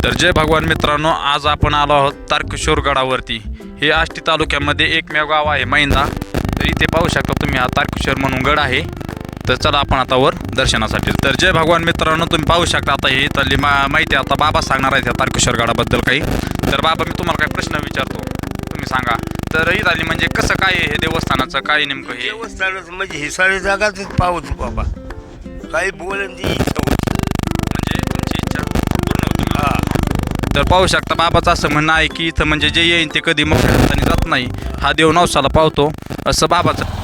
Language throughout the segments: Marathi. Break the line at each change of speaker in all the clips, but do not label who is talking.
तर जय भगवान मित्रांनो, आज आपण आलो आहोत तारकेश्वर गडावरती। हे आष्टी तालुक्यामध्ये एकमेव गाव आहे मैंदा। तर इथे पाहू शकता तुम्ही हा तारकेश्वर म्हणून गड आहे। तर चला आपण आता वर दर्शनासाठी। तर जय भगवान मित्रांनो, तुम्ही पाहू शकता आता ही इथली माहिती आता बाबा सांगणार आहेत या तारकेश्वर गडाबद्दल काही। तर बाबा मी तुम्हाला काही प्रश्न विचारतो, तुम्ही सांगा। तर इथली म्हणजे कसं काय आहे हे देवस्थानाचं, काय नेमकं हे
देवस्थानाचं म्हणजे ही सारी जागाच पाहतो बाबा, काही बोलन ती इच्छा होती
म्हणजे तुमची इच्छा पूर्ण होती।
हा
तर पाहू शकता बाबाचं असं म्हणणं आहे की इथं म्हणजे जे येईन ते कधी मोठ्या हाताने जात नाही, हा देव नवसाला पावतो असं बाबाचं।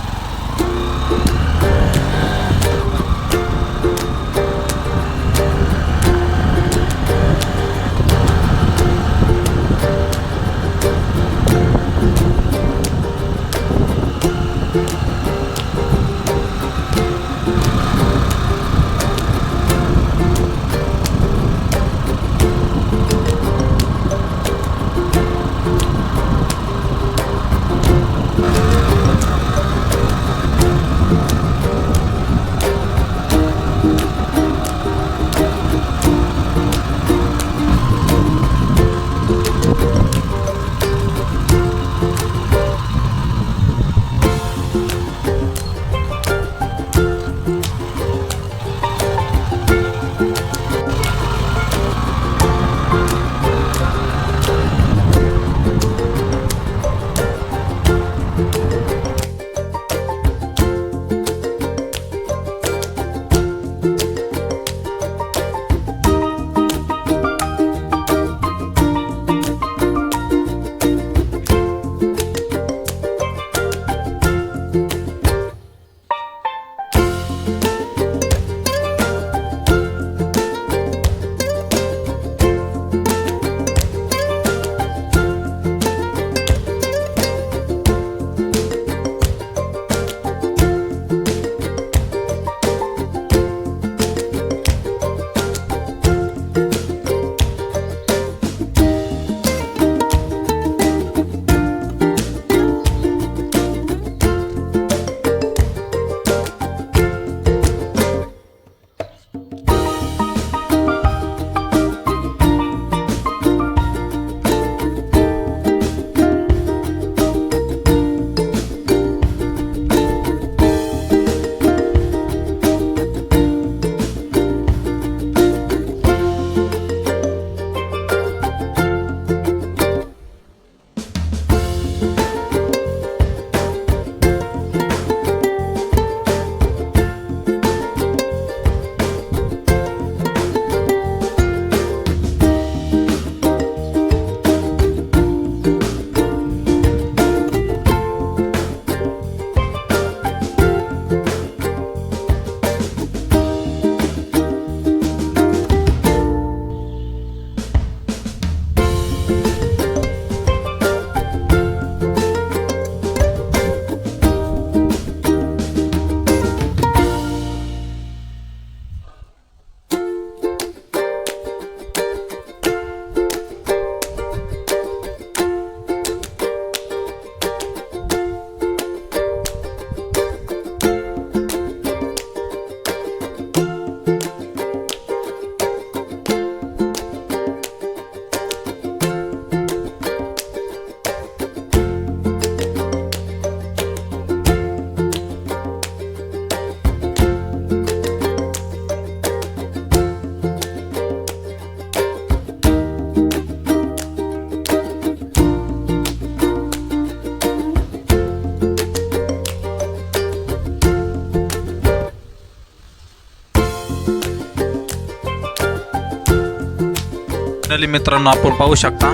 मित्रांनो आपण पाहू शकता,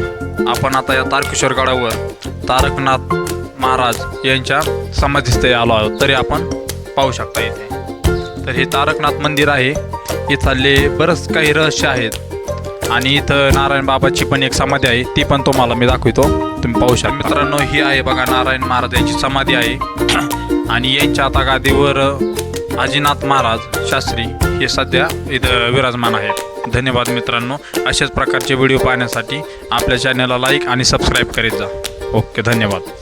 आपण आता या तारकेश्वर गडावर तारकनाथ महाराज यांच्या समाधीस्थळी आलो आहोत। तरी आपण पाहू शकता इथे तर हे तारकनाथ मंदिर आहे। इथले बरंच काही रहस्य आहेत आणि इथं नारायण बाबाची पण एक समाधी आहे, ती पण तुम्हाला मी दाखवतो, तुम्ही पाहू शकता। मित्रांनो ही आहे बघा नारायण महाराज यांची समाधी आहे आणि यांच्या आता गादीवर आजीनाथ महाराज शास्त्री हे सध्या इथं विराजमान आहेत। धन्यवाद मित्रांनो, अशाच प्रकारचे व्हिडिओ पाहण्यासाठी आपल्या चॅनलला लाईक आणि सबस्क्राईब करीत जा। ओके, धन्यवाद।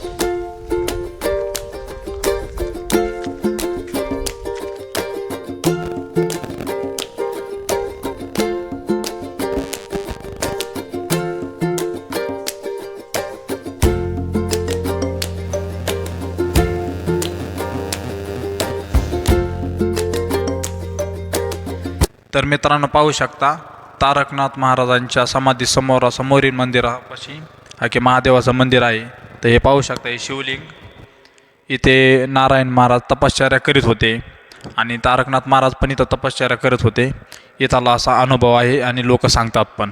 तर मित्रांनो पाहू शकता तारकनाथ महाराजांच्या समोरील मंदिरापाशी हा की महादेवाचं मंदिर आहे. तर हे पाहू शकता हे शिवलिंग. इथे नारायण महाराज तपश्चर्या करीत होते आणि तारकनाथ महाराज पण इथं तपश्चर्या करत होते. इथला असा अनुभव आहे आणि लोक सांगतात पण.